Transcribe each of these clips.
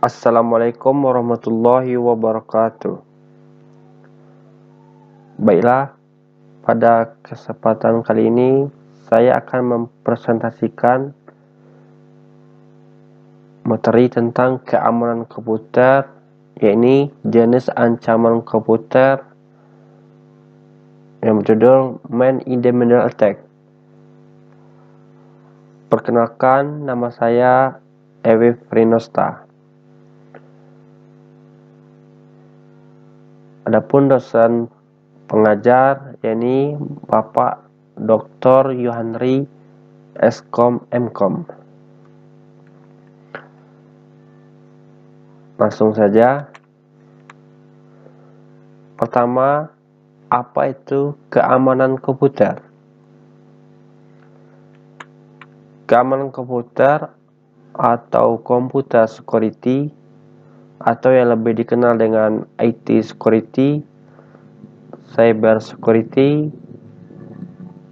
Assalamualaikum warahmatullahi wabarakatuh. Baiklah, pada kesempatan kali ini saya akan mempresentasikan materi tentang keamanan komputer, yakni jenis ancaman komputer yang berjudul Man in the Middle Attack. Perkenalkan, nama saya Ewi Frinosta. Adapun dosen pengajar yakni Bapak Dr. Yohanri Eskom Mkom. Langsung saja. Pertama, apa itu keamanan komputer? Keamanan komputer atau computer security atau yang lebih dikenal dengan IT security, cyber security,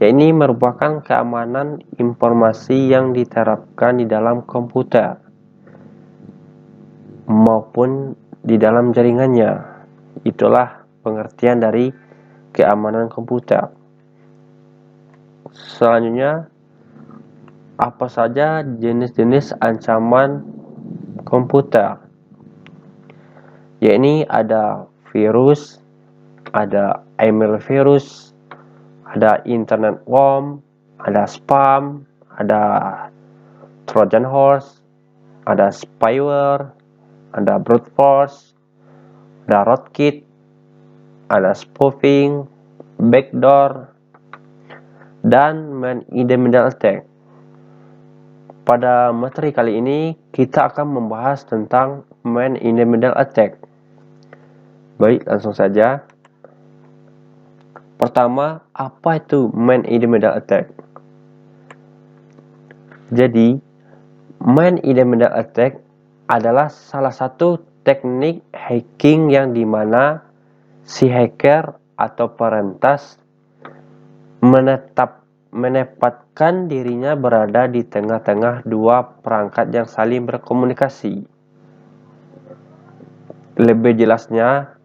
ini merupakan keamanan informasi yang diterapkan di dalam komputer maupun di dalam jaringannya. Itulah pengertian dari keamanan komputer. Selanjutnya, apa saja jenis-jenis ancaman komputer? Yakni ada virus, ada email virus, ada internet worm, ada spam, ada trojan horse, ada spyware, ada brute force, ada rootkit, ada spoofing, backdoor, dan man in the middle attack. Pada materi kali ini kita akan membahas tentang man in the middle attack. Baik, langsung saja. Pertama, apa itu man in the middle attack? Jadi, man in the middle attack adalah salah satu teknik hacking yang dimana si hacker atau perentas menempatkan dirinya berada di tengah-tengah dua perangkat yang saling berkomunikasi. Lebih jelasnya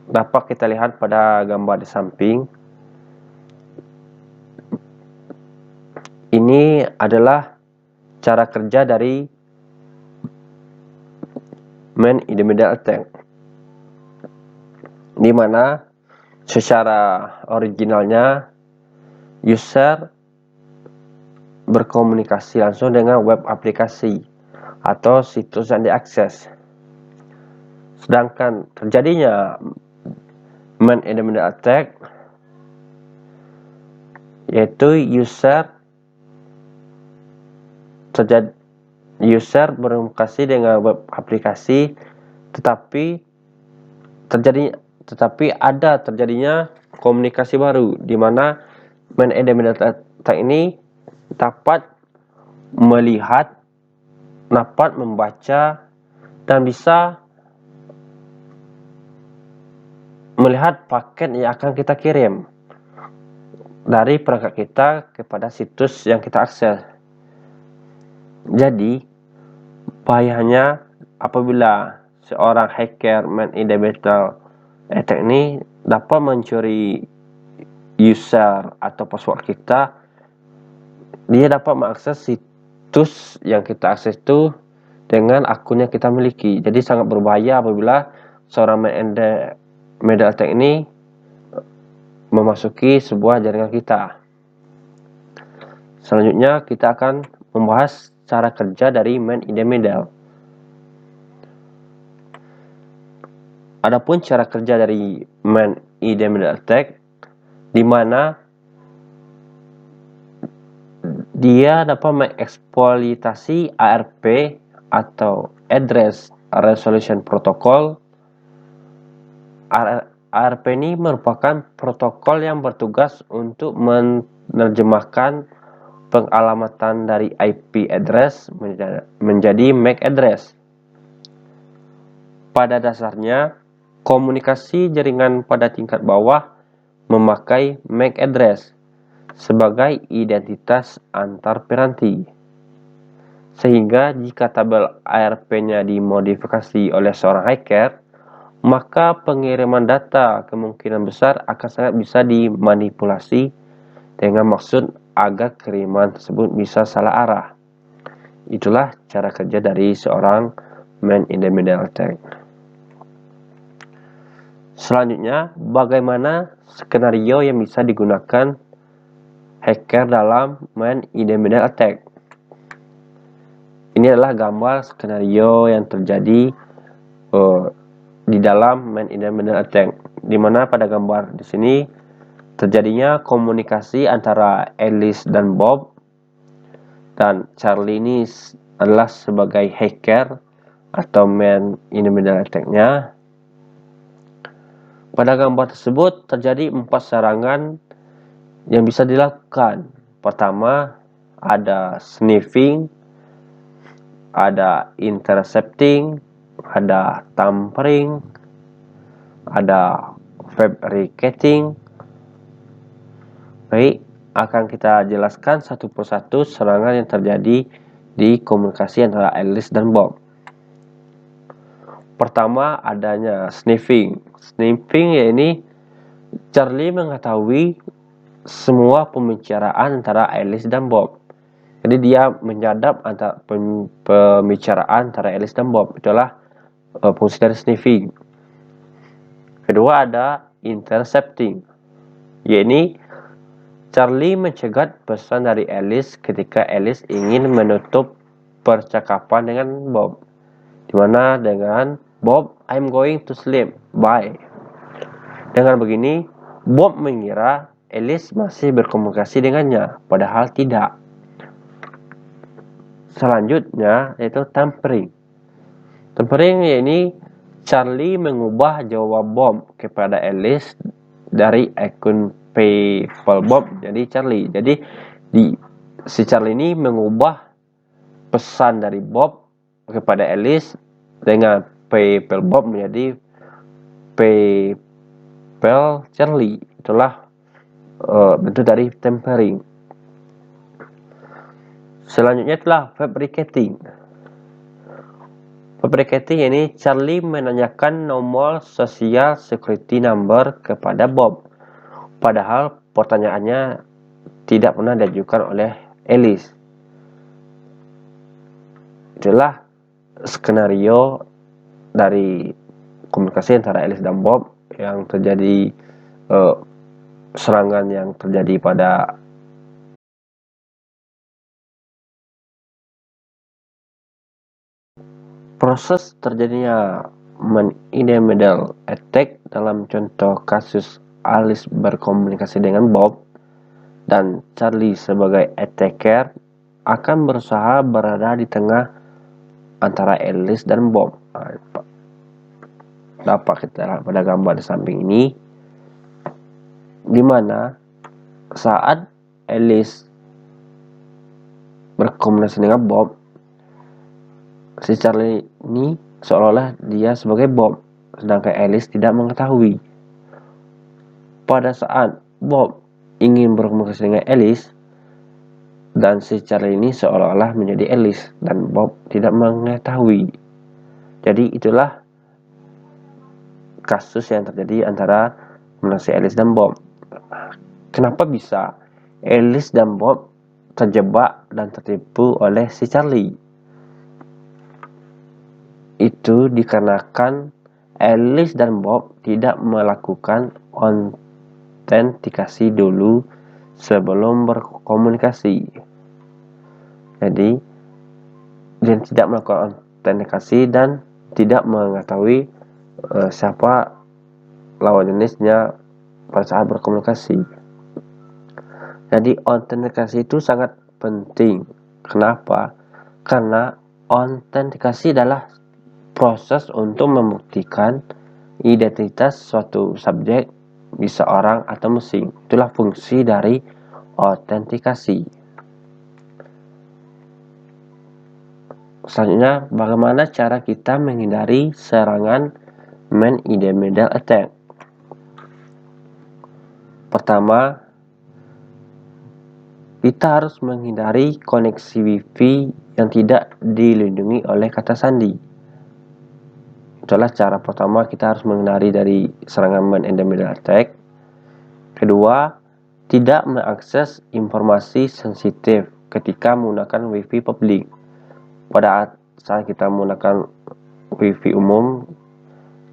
dapat kita lihat pada gambar di samping. Ini adalah cara kerja dari man in the middle attack, di mana secara originalnya user berkomunikasi langsung dengan web aplikasi atau situs yang diakses. Sedangkan terjadinya man in the middle attack yaitu user berkomunikasi dengan web aplikasi, tetapi ada terjadinya komunikasi baru, di mana man in the middle attack ini dapat melihat, dapat membaca, dan bisa melihat paket yang akan kita kirim dari perangkat kita kepada situs yang kita akses. Jadi, bahayanya apabila seorang hacker man in the middle attack ini dapat mencuri user atau password kita, dia dapat mengakses situs yang kita akses itu dengan akun yang kita miliki. Jadi sangat berbahaya apabila seorang man in the middle attack ini memasuki sebuah jaringan kita. Selanjutnya kita akan membahas cara kerja dari man in the middle. Adapun cara kerja dari man in the middle attack, di mana dia dapat mengeksploitasi ARP atau Address Resolution Protocol. ARP ini merupakan protokol yang bertugas untuk menerjemahkan pengalamatan dari IP address menjadi MAC address. Pada dasarnya, komunikasi jaringan pada tingkat bawah memakai MAC address sebagai identitas antar piranti. Sehingga jika tabel ARP-nya dimodifikasi oleh seorang hacker, maka pengiriman data kemungkinan besar akan sangat bisa dimanipulasi dengan maksud agar kiriman tersebut bisa salah arah. Itulah cara kerja dari seorang man in the middle attack. Selanjutnya, bagaimana skenario yang bisa digunakan hacker dalam man in the middle attack? Ini adalah gambar skenario yang terjadi di dalam man in the middle attack, di mana pada gambar di sini terjadinya komunikasi antara Alice dan Bob, dan Charlie ini adalah sebagai hacker atau man in the middle attack-nya. Pada gambar tersebut terjadi 4 serangan yang bisa dilakukan. Pertama, ada sniffing, ada intercepting, ada tampering, ada fabricating. Baik, akan kita jelaskan satu persatu serangan yang terjadi di komunikasi antara Alice dan Bob. Pertama, adanya sniffing. Sniffing yaitu Charlie mengetahui semua pembicaraan antara Alice dan Bob. Jadi dia menyadap antara pembicaraan antara Alice dan Bob. Itulah fungsi dari sniffing. Kedua, ada intercepting, yaitu Charlie mencegat pesan dari Alice ketika Alice ingin menutup percakapan dengan Bob, dimana dengan Bob, I'm going to sleep, bye. Dengan begini, Bob mengira Alice masih berkomunikasi dengannya, padahal tidak. Selanjutnya yaitu tampering. Tampering yaitu Charlie mengubah jawaban Bob kepada Alice dari akun PayPal Bob jadi Charlie. Jadi si Charlie ini mengubah pesan dari Bob kepada Alice dengan PayPal Bob menjadi PayPal Charlie. Itulah bentuk dari tampering. Selanjutnya adalah fabricating. Fabricating ini Charlie menanyakan nomor social security number kepada Bob, padahal pertanyaannya tidak pernah diajukan oleh Alice. Itulah skenario dari komunikasi antara Alice dan Bob yang terjadi, serangan yang terjadi pada proses terjadinya man in the middle attack. Dalam contoh kasus Alice berkomunikasi dengan Bob dan Charlie sebagai attacker akan berusaha berada di tengah antara Alice dan Bob. Dapat kita lihat pada gambar di samping ini, di mana saat Alice berkomunikasi dengan Bob, si Charlie ini seolah-olah dia sebagai Bob, sedangkan Alice tidak mengetahui. Pada saat Bob ingin berkomunikasi dengan Alice, dan si Charlie ini seolah-olah menjadi Alice dan Bob tidak mengetahui. Jadi itulah kasus yang terjadi antara si Alice dan Bob. Kenapa bisa Alice dan Bob terjebak dan tertipu oleh si Charlie? Itu dikarenakan Alice dan Bob tidak melakukan autentikasi dulu sebelum berkomunikasi. Jadi dia tidak melakukan autentikasi dan tidak mengetahui siapa lawan jenisnya pada saat berkomunikasi. Jadi autentikasi itu sangat penting. Kenapa? Karena autentikasi adalah proses untuk membuktikan identitas suatu subjek, bisa orang atau mesin. Itulah fungsi dari autentikasi. Selanjutnya, bagaimana cara kita menghindari serangan man in the middle attack? Pertama, kita harus menghindari koneksi Wi-Fi yang tidak dilindungi oleh kata sandi. Itulah cara pertama kita harus mengenali dari serangan man in the middle attack. Kedua, tidak mengakses informasi sensitif ketika menggunakan wifi publik. Pada saat kita menggunakan wifi umum,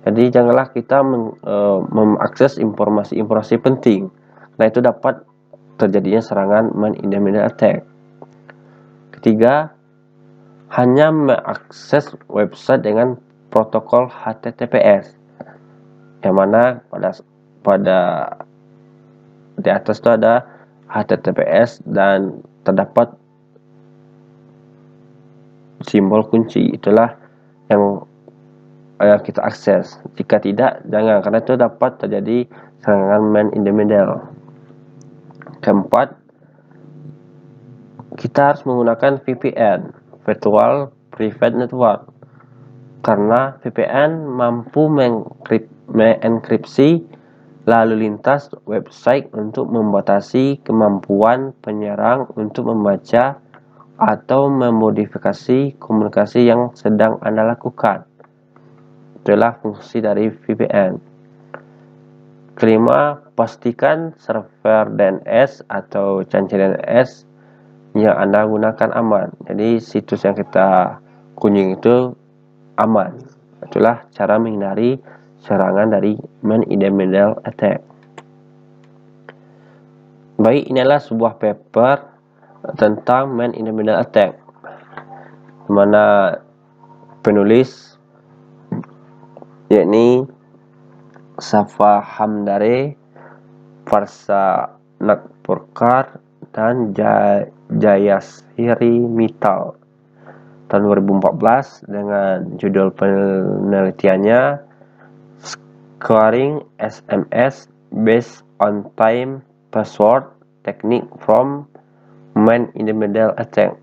jadi janganlah kita mengakses informasi-informasi penting. Nah, itu dapat terjadinya serangan man in the middle attack. Ketiga, hanya mengakses website dengan protokol HTTPS, yang mana pada di atas itu ada HTTPS dan terdapat simbol kunci. Itulah yang kita akses. Jika tidak, jangan, karena itu dapat terjadi serangan man in the middle. Keempat, kita harus menggunakan VPN, Virtual Private Network, karena VPN mampu mengenkripsi lalu lintas website untuk membatasi kemampuan penyerang untuk membaca atau memodifikasi komunikasi yang sedang Anda lakukan. Itulah fungsi dari VPN. Kelima, pastikan server DNS atau cache DNS yang Anda gunakan aman. Jadi situs yang kita kunjungi itu aman. Itulah cara menghindari serangan dari man in the middle attack. Baik, inilah sebuah paper tentang man in the middle attack, di mana penulis yakni Safa Hamdare, Farsa Nagpurkar, dan Jayashree Mittal tahun 2014 dengan judul penelitiannya Scoring SMS Based on Time Password Technique from Man in the Middle Attack,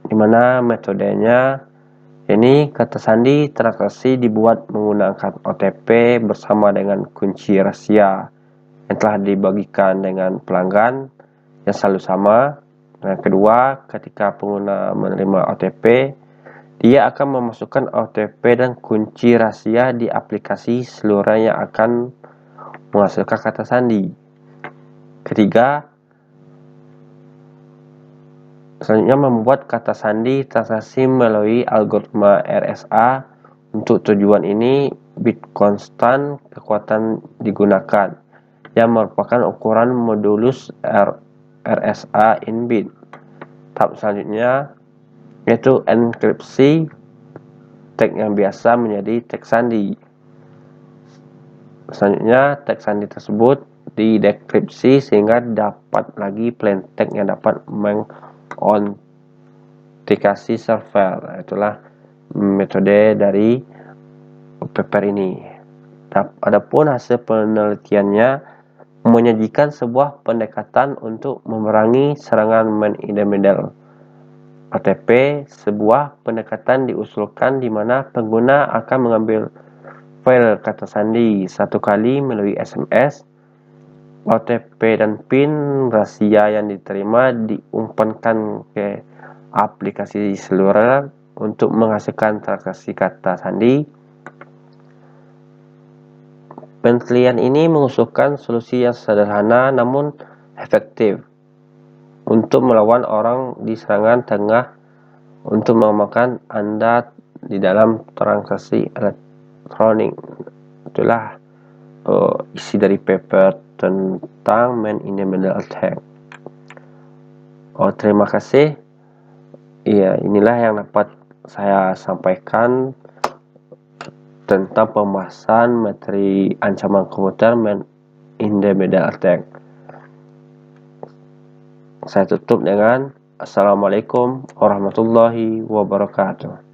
di mana metodenya ini kata sandi transaksi dibuat menggunakan OTP bersama dengan kunci rahasia yang telah dibagikan dengan pelanggan yang selalu sama. Yang kedua, ketika pengguna menerima OTP, dia akan memasukkan OTP dan kunci rahasia di aplikasi seluruhnya yang akan menghasilkan kata sandi. Ketiga, selanjutnya membuat kata sandi transaksi melalui algoritma RSA. Untuk tujuan ini, bit konstan kekuatan digunakan, yang merupakan ukuran modulus RSA in bit. Tahap selanjutnya yaitu enkripsi teks yang biasa menjadi teks sandi. Selanjutnya, teks sandi tersebut didekripsi sehingga dapat lagi plain text yang dapat mengotentikasi server. Itulah metode dari paper ini. Adapun hasil penelitiannya menyajikan sebuah pendekatan untuk memerangi serangan man in the middle OTP. Sebuah pendekatan diusulkan di mana pengguna akan mengambil file kata sandi satu kali melalui SMS. OTP dan PIN rahasia yang diterima diumpankan ke aplikasi seluler untuk menghasilkan transaksi kata sandi. Penelitian ini mengusulkan solusi yang sederhana namun efektif untuk melawan orang di serangan tengah untuk mengamankan Anda di dalam transaksi elektronik. Itulah isi dari paper tentang man in the middle attack. Terima kasih. Iya, inilah yang dapat saya sampaikan tentang pembahasan materi ancaman komputer man in the middle attack. Saya tutup dengan Assalamualaikum warahmatullahi wabarakatuh.